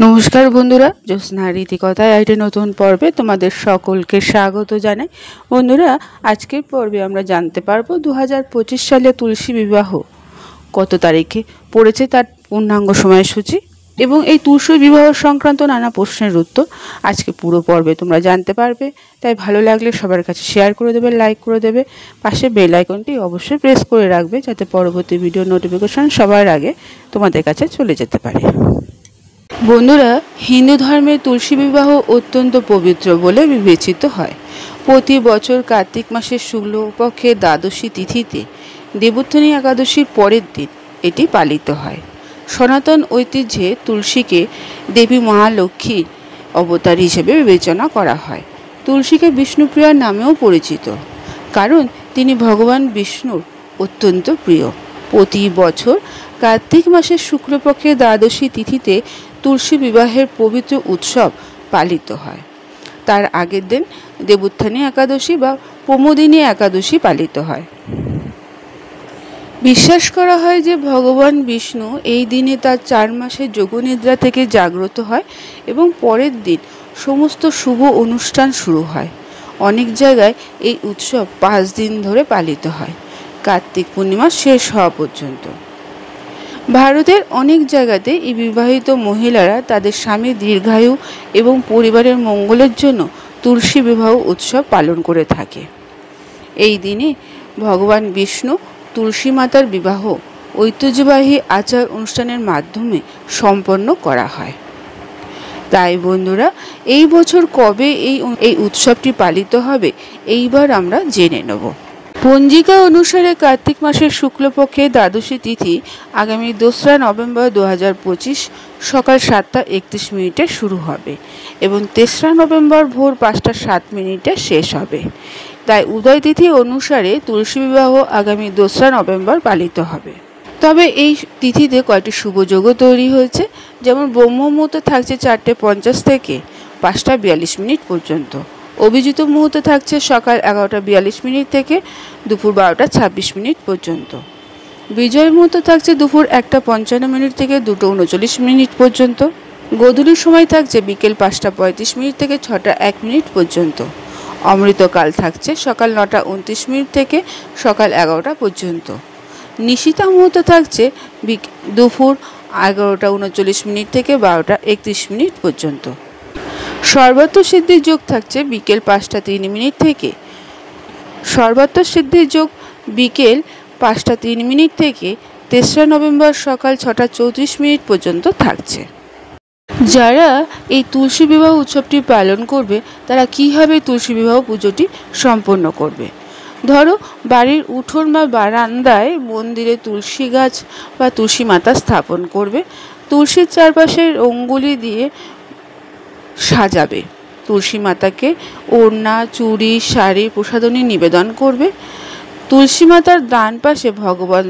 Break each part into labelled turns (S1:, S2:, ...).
S1: নমস্কার বন্ধুরা, জ্যোৎস্না রীতিকথায় একটি নতুন পর্বে তোমাদের সকলকে স্বাগত জানাই। বন্ধুরা, আজকের পর্বে আমরা জানতে পারবো 2025 সালে তুলসী বিবাহ কত তারিখে পড়েছে, তার পূর্ণাঙ্গ সময়সূচি এবং এই তুলসী বিবাহ সংক্রান্ত নানা প্রশ্নের উত্তর আজকে পুরো পর্বে তোমরা জানতে পারবে। তাই ভালো লাগলে সবার কাছে শেয়ার করে দেবে, লাইক করে দেবে, পাশে বেল আইকনটি অবশ্যই প্রেস করে রাখবে যাতে পরবর্তী ভিডিও নোটিফিকেশন সবার আগে তোমাদের কাছে চলে যেতে পারে। বন্ধুরা, হিন্দু ধর্মে তুলসী বিবাহ অত্যন্ত পবিত্র বলে বিবেচিত হয়। প্রতি বছর কার্তিক মাসের শুক্লপক্ষে দ্বাদশী তিথিতে দেবোত্থানী একাদশীর পরের দিন এটি পালিত হয়। সনাতন ঐতিহ্যে তুলসীকে দেবী মহালক্ষ্মীর অবতার হিসেবে বিবেচনা করা হয়। তুলসীকে বিষ্ণুপ্রিয়া নামেও পরিচিত, কারণ তিনি ভগবান বিষ্ণুর অত্যন্ত প্রিয়। প্রতি বছর কার্তিক মাসের শুক্লপক্ষে দ্বাদশী তিথিতে তুলসী বিবাহের পবিত্র উৎসব পালিত হয়। তার আগের দিন দেবোত্থানী একাদশী বা প্রমোদিনী একাদশী পালিত হয়। বিশ্বাস করা হয় যে ভগবান বিষ্ণু এই দিনে তার 4 মাসের যোগনিদ্রা থেকে জাগ্রত হয় এবং পরের দিন সমস্ত শুভ অনুষ্ঠান শুরু হয়। অনেক জায়গায় এই উৎসব 5 দিন ধরে পালিত হয়, কার্তিক পূর্ণিমা শেষ হওয়া পর্যন্ত। ভারতের অনেক জায়গাতে এই বিবাহিত মহিলারা তাদের স্বামীর দীর্ঘায়ু এবং পরিবারের মঙ্গলের জন্য তুলসী বিবাহ উৎসব পালন করে থাকে। এই দিনে ভগবান বিষ্ণু তুলসী মাতার বিবাহ ঐতিহ্যবাহী আচার অনুষ্ঠানের মাধ্যমে সম্পন্ন করা হয়। তাই বন্ধুরা, এই বছর কবে এই উৎসবটি পালিত হবে এইবার আমরা জেনে নেব। পঞ্জিকা অনুসারে কার্তিক মাসের শুক্লপক্ষে দ্বাদশী তিথি আগামী 2রা নভেম্বর 2025 সকাল 7:31 শুরু হবে এবং 3রা নভেম্বর ভোর 5:07 শেষ হবে। তাই উদয় তিথি অনুসারে তুলসী বিবাহ আগামী 2রা নভেম্বর পালিত হবে। তবে এই তিথিতে কয়েকটি শুভযোগও তৈরি হয়েছে, যেমন ব্রহ্ম মুহূর্ত থাকছে 4:50 থেকে 5:42 পর্যন্ত। অভিজিৎ মুহূর্ত থাকছে সকাল 11:42 থেকে দুপুর 12:26 পর্যন্ত। বিজয় মুহূর্ত থাকছে দুপুর 1:55 থেকে 2:39 পর্যন্ত। গোধূলির সময় থাকছে বিকেল 5:35 থেকে 6:01 পর্যন্ত। অমৃতকাল থাকছে সকাল 9:29 থেকে সকাল 11টা পর্যন্ত। নিশিতা মুহূর্ত থাকছে দুপুর 11:39 থেকে 12:31 পর্যন্ত। সর্বাত্ম সিদ্ধির যোগ থাকছে বিকেল 5:03 থেকে সর্বাত্ম সিদ্ধির যোগ বিকেল 5:03 থেকে 3রা নভেম্বর সকাল 6:34 পর্যন্ত থাকছে। যারা এই তুলসী বিবাহ উৎসবটি পালন করবে তারা কীভাবে তুলসী বিবাহ পুজোটি সম্পন্ন করবে। ধরো, বাড়ির উঠোন বা বারান্দায় মন্দিরে তুলসী গাছ বা তুলসী মাতা স্থাপন করবে। তুলসীর চারপাশে রঙ্গোলি দিয়ে সাজাবে। তুলসী মাতাকে ওড়না, চুড়ি, শাড়ি, প্রসাদনী নিবেদন করবে। তুলসী মাতার ডান পাশে ভগবান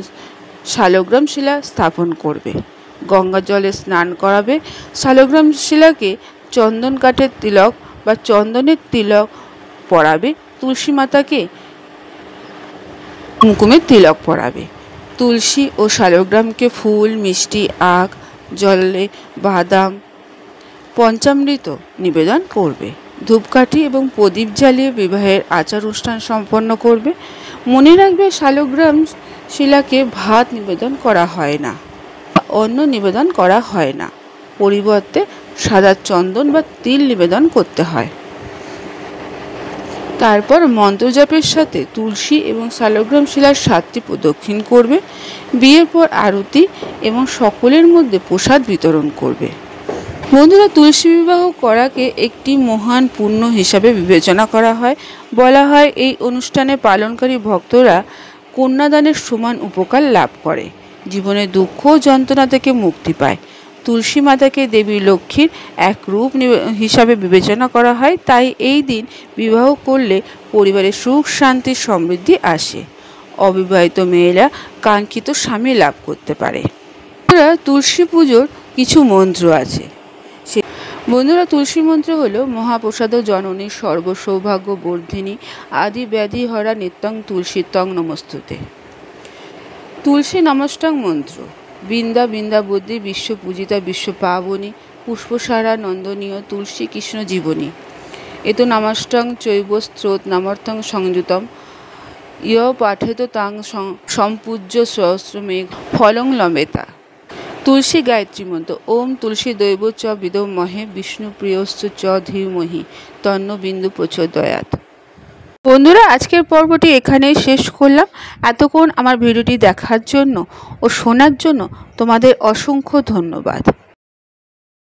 S1: শালগ্রাম শিলা স্থাপন করবে। গঙ্গা জলে স্নান করাবে। শালগ্রাম শিলাকে চন্দন কাঠের তিলক বা চন্দনের তিলক পরাবে। তুলসী মাতাকে কুমকুমের তিলক পরাবে। তুলসী ও শালগ্রামকে ফুল, মিষ্টি, আখ, জলে বাদাম, পঞ্চামৃত নিবেদন করবে। ধূপকাঠি এবং প্রদীপ জ্বালিয়ে বিবাহের আচার অনুষ্ঠান সম্পন্ন করবে। মনে রাখবে, শালগ্রাম শিলাকে ভাত নিবেদন করা হয় না, অন্ন নিবেদন করা হয় না, পরিবর্তে সাদা চন্দন বা তিল নিবেদন করতে হয়। তারপর মন্ত্রজাপের সাথে তুলসী এবং শালগ্রাম শিলার 7টি প্রদক্ষিণ করবে। বিয়ের পর আরতি এবং সকলের মধ্যে প্রসাদ বিতরণ করবে। বন্ধুরা, তুলসী বিবাহ করাকে একটি মহান পুণ্য হিসাবে বিবেচনা করা হয়। বলা হয়, এই অনুষ্ঠানে পালনকারী ভক্তরা কন্যাদানের সমান উপকার লাভ করে, জীবনের দুঃখ ও যন্ত্রণা থেকে মুক্তি পায়। তুলসী মাতাকে দেবী লক্ষ্মীর এক রূপ হিসাবে বিবেচনা করা হয়। তাই এই দিন বিবাহ করলে পরিবারে সুখ, শান্তি, সমৃদ্ধি আসে। অবিবাহিত মেয়েরা কাঙ্ক্ষিত স্বামী লাভ করতে পারে। তুলসী পুজোর কিছু মন্ত্র আছে। বন্ধুরা, তুলসী মন্ত্র হলো মহাপ্রসাদ জননী সর্ব সৌভাগ্য বর্ধিনী আদি ব্যাধি হরা নিত্যং তুলসী তং নমস্তুতে। তুলসী নমস্তং মন্ত্র। বৃন্দা বৃন্দাবতী বিশ্ব পূজিতা বিশ্ব পাবনী পুষ্পসারা নন্দনীয় তুলসী কৃষ্ণ জীবনী এত নামাষ্টং চৈব স্রোত নামার্থং সংযুতম ইয় পাঠেত তাং সম্পূজ্য সহস্রমেঘ ফলং লম্বেতা। তুলসী গায়ত্রী মন্ত্র। ওম তুলসী দৈব চ বিদমহে বিষ্ণুপ্রিয়শ্চ চ ধীমহি তন্ন বিন্দু প্রচোদয়াৎ। বন্ধুরা, আজকের পর্বটি এখানেই শেষ করলাম। এতক্ষণ আমার ভিডিওটি দেখার জন্য ও শোনার জন্য তোমাদের অসংখ্য ধন্যবাদ।